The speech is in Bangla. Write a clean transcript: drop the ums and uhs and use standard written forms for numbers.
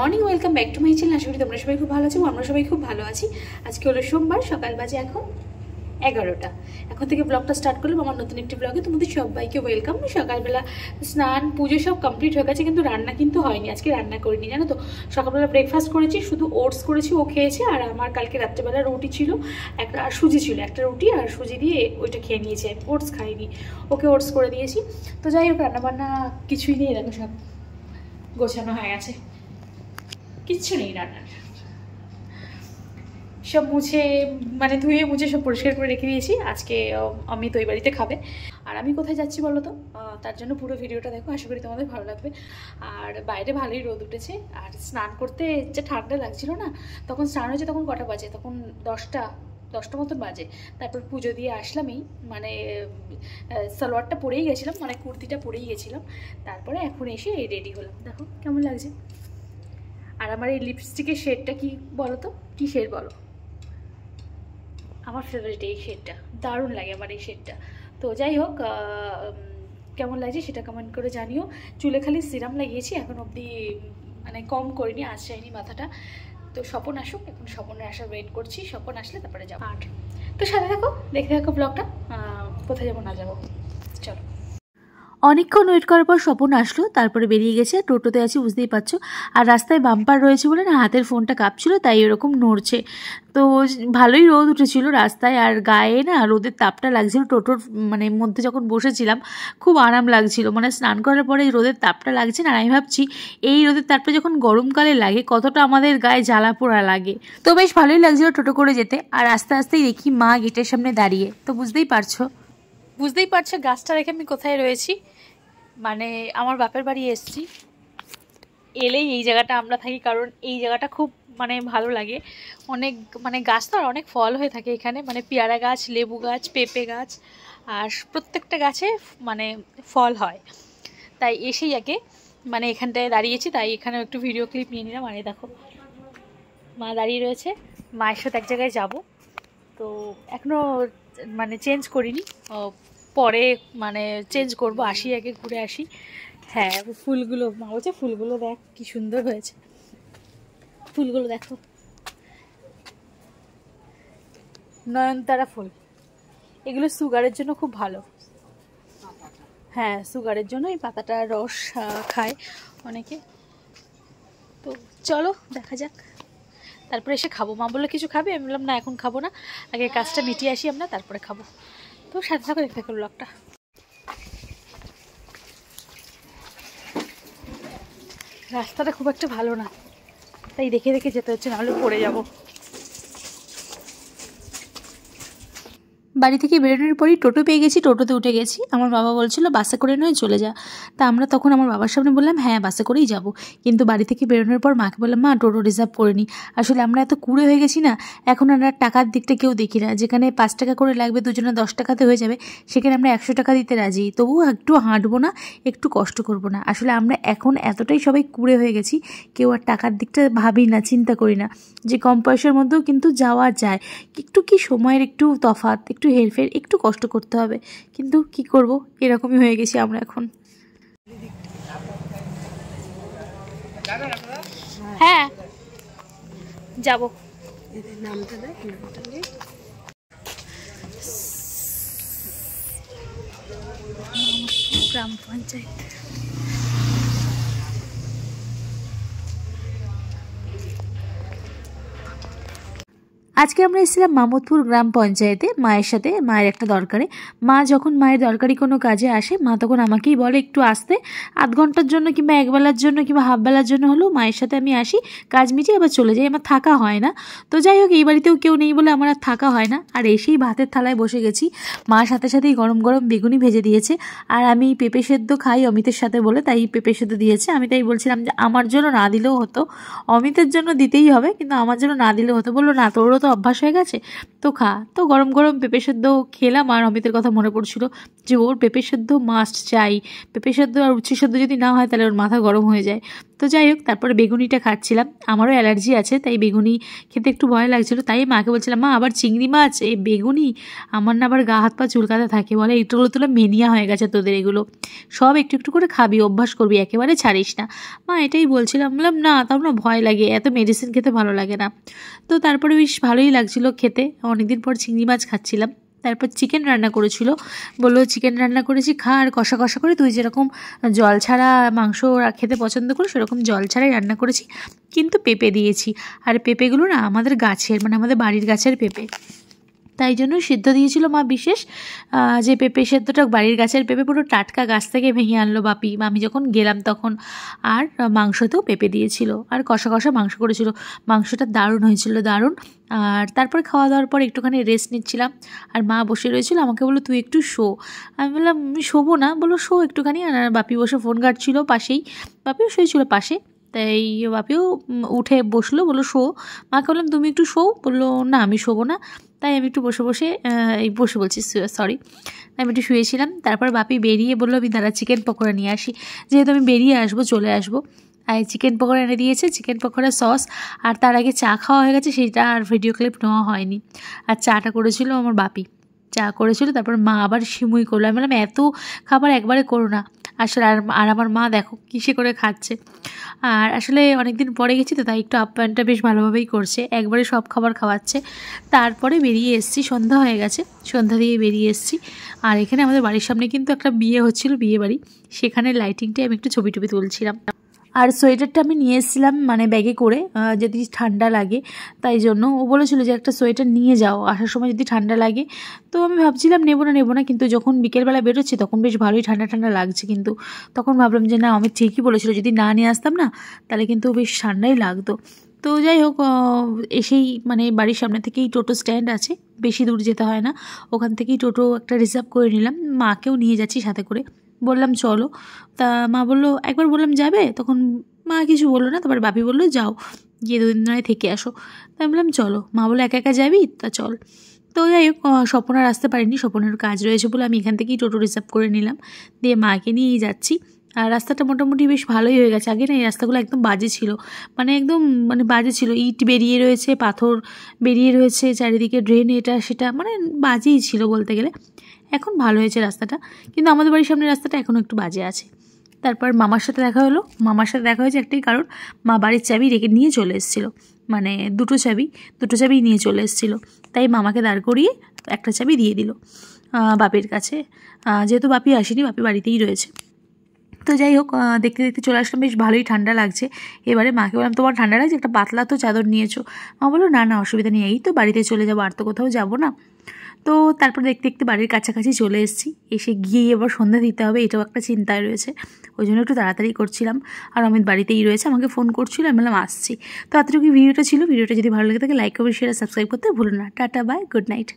Morning, welcome back to my channel. আশা করি তোমরা সবাই খুব ভালো আছো, আমরা সবাই খুব ভালো আছি। আজকে হলো সোমবার, সকাল বাজে এখন 11টা। এখন থেকে ব্লগটা স্টার্ট করলাম আমার নতুন একটি ব্লগে। তোমাদের সবাইকে ওয়েলকাম। সকালবেলা স্নান পুজো সব কমপ্লিট হয়ে গেছে, কিন্তু রান্না কিন্তু হয়নি। আজকে রান্না করিনি, জানো তো। সকালবেলা ব্রেকফাস্ট করেছি, শুধু ওটস করেছি, ও খেয়েছে। আর আমার কালকে রাত্রেবেলা রুটি ছিল একটা, আর সুজি ছিল একটা, রুটি আর সুজি দিয়ে ওইটা খেয়ে নিয়েছে। ওটস খাইনি, ওকে ওটস করে দিয়েছি। তো যাই হোক, রান্নাবান্না কিছুই নেই, দেখো সব গোছানো হয়ে গেছে, কিচ্ছু নেই রান্নার। সব মুছে মানে ধুয়ে মুছে সব পরিষ্কার করে রেখে দিয়েছি। আজকে অমিত ওই বাড়িতে খাবে। আর আমি কোথায় যাচ্ছি বলো তো, তার জন্য পুরো ভিডিওটা দেখো, আশা করি তোমাদের ভালো লাগবে। আর বাইরে ভালোই রোদ উঠেছে, আর স্নান করতে যে ঠান্ডা লাগছিল না, তখন স্নান হয়েছে। তখন কটা বাজে, তখন 10টা মতন বাজে। তারপর পুজো দিয়ে আসলামই, মানে সালোয়ারটা পরেই গেছিলাম, মানে কুর্তিটা পরেই গেছিলাম। তারপরে এখন এসে রেডি হলাম, দেখো কেমন লাগছে। আর আমার এই লিপস্টিকের শেডটা কি বলো তো, কী শেড বলো? আমার ফেভারিট এই শেডটা, দারুণ লাগে আমার এই শেডটা। তো যাই হোক, কেমন লাগছে সেটা কমেন্ট করে জানিও। চুলে খালি সিরাম লাগিয়েছি, এখন অবধি মানে কম করিনি, আঁচড়াইনি মাথাটা। তো স্বপন আসুক, এখন স্বপনের আসার ওয়েট করছি। স্বপন আসলে তারপরে যাবো। আর তো সাথে থাকো, দেখতে থাকো ব্লগটা। কোথায় যাবো না যাবো, চলো। অনেকক্ষণ ওয়েট করার পর স্বপন আসলো, তারপরে বেরিয়ে গেছে। টোটোতে আছি, বুঝতেই পারছো। আর রাস্তায় বাম্পার রয়েছে বলে না, হাতের ফোনটা কাঁপছিল, তাই এরকম নড়ছে। তো ভালোই রোদ উঠেছিল রাস্তায়, আর গায়ে না রোদের তাপটা লাগছিল। টোটোর মানে মধ্যে যখন বসেছিলাম খুব আরাম লাগছিল, মানে স্নান করার পরে রোদের তাপটা লাগছে না। আমি ভাবছি এই রোদের তাপটা যখন গরমকালে লাগে, কতটা আমাদের গায়ে জ্বালা পোড়া লাগে। তো বেশ ভালোই লাগছিল টোটো করে যেতে। আর আস্তে আস্তেই দেখি মা গেটের সামনে দাঁড়িয়ে। তো বুঝতেই পারছো গাছটা রেখে আমি কোথায় রয়েছি। মানে আমার বাপের বাড়ি এসেছি, এলেই এই জায়গাটা আমরা থাকি, কারণ এই জায়গাটা খুব মানে ভালো লাগে। অনেক মানে গাছ তো, আর অনেক ফল হয়ে থাকে এখানে, মানে পেয়ারা গাছ, লেবু গাছ, পেঁপে গাছ, আর প্রত্যেকটা গাছে মানে ফল হয়। তাই এসেই আগে মানে এখানটায় দাঁড়িয়েছি, তাই এখানে একটু ভিডিও ক্লিপ নিয়ে নিলাম। আর দেখো মা দাঁড়িয়ে রয়েছে, মায়ের সাথে এক জায়গায় যাব। তো এখনও মানে চেঞ্জ করিনি, পরে মানে চেঞ্জ করব, আসি আগে ঘুরে আসি। হ্যাঁ, ফুলগুলো মা বলছে, ফুলগুলো দেখ কি সুন্দর হয়েছে, ফুলগুলো দেখো, নয়নতারা ফুল। এগুলো সুগারের জন্য খুব ভালো। হ্যাঁ, সুগারের জন্য এই পাতাটার রস খায় অনেকে। তো চলো দেখা যাক, তারপরে এসে খাবো। মা বললো কিছু খাবে, আমি বললাম না এখন খাবো না, আগে কাজটা মিটিয়ে আসি আমরা, তারপরে খাবো। তো সাথে থাকো, দেখতে থাকো ব্লগটা। রাস্তাটা খুব একটা ভালো না, তাই দেখে দেখে যেতে হচ্ছে, নাহলে পড়ে যাবো। বাড়ি থেকে বেরোনোর পরই টোটো পেয়ে গেছি, টোটোতে উঠে গেছি। আমার বাবা বলছিল বাসে করে নয় চলে যা। তা আমরা তখন আমার বাবার সামনে বললাম হ্যাঁ বাসে করেই যাব। কিন্তু বাড়ি থেকে বেরোনোর পর মাকে বললাম মা টোটো রিজার্ভ করে নি। আসলে আমরা এত কুড়ে হয়ে গেছি না, এখন আমরা টাকার দিকটা কেউ দেখি না। যেখানে 5 টাকা করে লাগবে, দুজনে 10 টাকাতে হয়ে যাবে, সেখানে আমরা 100 টাকা দিতে রাজি। তবুও একটু হাঁটবো না, একটু কষ্ট করব না। আসলে আমরা এখন এতটাই সবাই কুড়ে হয়ে গেছি, কেউ আর টাকার দিকটা ভাবি না, চিন্তা করি না, যে কম পয়সার মধ্যেও কিন্তু যাওয়া যায়। একটু কি সময়ের একটু তফাৎ, একটু হেরফের, একটু কষ্ট করতে হবে, কিন্তু কি করব, এরকমই হয়ে গেছি আমরা এখন। হ্যাঁ যাব, গ্রাম পঞ্চায়েত। আজকে আমরা এসেছিলাম মামুদপুর গ্রাম পঞ্চায়েতে মায়ের সাথে, মায়ের একটা দরকারে। মা যখন মায়ের দরকারি কোনো কাজে আসে, মা তখন আমাকেই বলে একটু আসতে, আধ ঘন্টার জন্য কিংবা একবেলার জন্য কিংবা হাফ বেলার জন্য হলেও মায়ের সাথে আমি আসি, কাজ মিটিয়ে আবার চলে যাই, আমার থাকা হয় না। তো যাই হোক, এই বাড়িতেও কেউ নেই বলে আমার আর থাকা হয় না। আর এসেই ভাতের থালায় বসে গেছি, মার সাথে সাথেই গরম গরম বেগুনি ভেজে দিয়েছে। আর আমি পেঁপে সেদ্ধ খাই অমিতের সাথে বলে, তাই পেঁপে সেদ্ধ দিয়েছে। আমি তাই বলছিলাম যে আমার জন্য না দিলেও হতো, অমিতের জন্য দিতেই হবে, কিন্তু আমার জন্য না দিলেও হতো। বললো না তোরও তো অভ্যাস হয়ে গেছে, তো খা। তো গরম গরম পেঁপে সেদ্ধ খেলাম। আর অমিতের কথা মনে পড়ছিল যে ওর পেঁপে সেদ্ধ মাস্ট চাই, পেঁপে সেদ্ধ আর উচ্ছে সেদ্ধ যদি না হয় তাহলে ওর মাথা গরম হয়ে যায়। তো যাই হোক, তারপরে বেগুনিটা খাচ্ছিলাম। আমারও অ্যালার্জি আছে, তাই বেগুনি খেতে একটু ভয় লাগছিলো। তাই মাকে বলছিলাম, মা আবার চিংড়ি মাছ, এই বেগুনি, আমার না আবার গা হাত পা চুলকাতে থাকে। বলে এগুলো তো মেনিয়া হয়ে গেছে তোদের, এগুলো সব একটু একটু করে খাবি, অভ্যাস করবি, একেবারে ছাড়িস না। মা এটাই বলছিলাম, বললাম না তাও না ভয় লাগে, এত মেডিসিন খেতে ভালো লাগে না। তো তারপরে বেশ ভালোই লাগছিলো খেতে, অনেকদিন পর চিংড়ি মাছ খাচ্ছিলাম। তারপর চিকেন রান্না করেছিল, বললো চিকেন রান্না করেছি খা, আর কষা কষা করে, তুই যেরকম জল ছাড়া মাংস খেতে পছন্দ করিস সেরকম জল ছাড়াই রান্না করেছি, কিন্তু পেঁপে দিয়েছি। আর পেঁপেগুলো না আমাদের গাছের, মানে আমাদের বাড়ির গাছের পেঁপে, তাই জন্য সিদ্ধ দিয়েছিল মা বিশেষ, যে পেঁপে সেদ্ধটা বাড়ির গাছের পেঁপে, পুরো টাটকা গাছ থেকে ভেঙে আনলো বাপি, আমি যখন গেলাম তখন। আর মাংসতেও পেঁপে দিয়েছিল, আর কষা কষা মাংস করেছিল, মাংসটা দারুণ হয়েছিল, দারুণ। আর তারপর খাওয়া দাওয়ার পর একটুখানি রেস্ট নিচ্ছিলাম, আর মা বসে রয়েছিল, আমাকে বললো তুই একটু শো। আমি বললাম আমি শোবো না, বললো শো একটুখানি। আর বাপি বসে ফোন ঘাঁটছিল পাশেই, বাপিও শুয়েছিল পাশে, তাই বাপিও উঠে বসলো, বললো শো। মাকে বললাম তুমি একটু শো, বললো না আমি শোবো না। তাই আমি একটু বসে বলছি সরি, আমি একটু শুয়েছিলাম। তারপর বাপি বেরিয়ে বললো আমি দাঁড়া চিকেন পকোড়া নিয়ে আসি, যেহেতু আমি বেরিয়ে আসবো, চলে আসবো। আর চিকেন পকোড়া এনে দিয়েছে, চিকেন পকোড়া সস। আর তার আগে চা খাওয়া হয়ে গেছে, সেটা আর ভিডিও ক্লিপ নেওয়া হয়নি। আর চাটা করেছিল আমার বাপি, চা করেছিল। তারপর মা আবার সিমুই করলো, আমি বললাম এত খাবার একবারে করো না আসলে। আর আমার মা দেখো কিসে করে খাচ্ছে। আর আসলে অনেকদিন পরে গেছি তো, তাই একটু আপ্যায়নটা বেশ ভালোভাবেই করছে, একবারে সব খাবার খাওয়াচ্ছে। তারপরে বেরিয়ে এসেছি, সন্ধ্যা হয়ে গেছে, সন্ধ্যা দিয়ে বেরিয়ে এসেছি। আর এখানে আমাদের বাড়ির সামনে কিন্তু একটা বিয়ে হচ্ছিল, বিয়ে বাড়ি, সেখানে লাইটিংটাই আমি একটু ছবি তুলছিলাম। আর সোয়েটারটা আমি নিয়ে এসেছিলাম মানে ব্যাগে করে, যদি ঠান্ডা লাগে, তাই জন্য ও বলেছিল যে একটা সোয়েটার নিয়ে যাও, আসার সময় যদি ঠান্ডা লাগে। তো আমি ভাবছিলাম নেবো না, কিন্তু যখন বিকেলবেলা বেরোচ্ছি তখন বেশ ভালোই ঠান্ডা ঠান্ডা লাগছে, কিন্তু তখন ভাবলাম যে না, আমি ঠিকই বলেছিল, যদি না নিয়ে আসতাম না তাহলে কিন্তু বেশ ঠান্ডাই লাগতো। তো যাই হোক, এসেই মানে বাড়ির সামনে থেকেই টোটো স্ট্যান্ড আছে, বেশি দূর যেতে হয় না, ওখান থেকেই টোটো একটা রিজার্ভ করে নিলাম। মাকেও নিয়ে যাচ্ছি সাথে করে, বললাম চলো। তা মা বললো, একবার বললাম যাবে, তখন মা কিছু বললো না। তারপর বাপি বললো যাও, গিয়ে 2 দিন নয় থেকে আসো। তাই বললাম চলো। মা বললো একা একা যাবি, তা চল। তো যাই হোক, স্বপন আর আসতে পারিনি, স্বপনের কাজ রয়েছে বলে আমি এখান থেকেই টোটো রিজার্ভ করে নিলাম, দিয়ে মাকে নিয়েই যাচ্ছি। আর রাস্তাটা মোটামুটি বেশ ভালোই হয়ে গেছে, আগে না এই রাস্তাগুলো একদম বাজে ছিল, একদম বাজে ছিল, ইট বেরিয়ে রয়েছে, পাথর বেরিয়ে রয়েছে, চারিদিকে ড্রেন, এটা সেটা, বাজেই ছিল বলতে গেলে। এখন ভালো হয়েছে রাস্তাটা, কিন্তু আমাদের বাড়ির সামনের রাস্তাটা এখনও একটু বাজে আছে। তারপর মামার সাথে দেখা হলো, মামার সাথে দেখা হয়েছে একটাই কারণ, মা বাড়ির চাবি রেখে নিয়ে চলে এসেছিলো, দুটো চাবি নিয়ে চলে এসেছিলো, তাই মামাকে দাঁড় করিয়ে একটা চাবি দিয়ে দিল বাপির কাছে, যেহেতু বাপি আসেনি, বাপি বাড়িতেই রয়েছে। তো যাই হোক, দেখতে দেখতে চলে আসলাম, বেশ ভালোই ঠান্ডা লাগছে। এবারে মাকে বললাম তোমার ঠান্ডা লাগছে, একটা পাতলা তো চাদর নিয়েছো। মা বললো না না অসুবিধা নেই, এই তো বাড়িতে চলে যাবো, আর তো কোথাও যাবো না। তো তারপর দেখতে দেখতে বাড়ির কাছাকাছি চলে এসেছি, এসে গিয়ে এবার সন্ধ্যা দিতে হবে, এটাও একটা চিন্তায় রয়েছে, ওই জন্য একটু তাড়াতাড়ি করছিলাম। আর অমিত বাড়িতেই রয়েছে, আমাকে ফোন করছিল, আমি বললাম আসছি। তো এতটুকু ভিডিওটা ছিল, ভিডিওটা যদি ভালো লাগে থাকে লাইক কমেন্ট শেয়ার সাবস্ক্রাইব করতে ভুলো না। Tata bye, good night.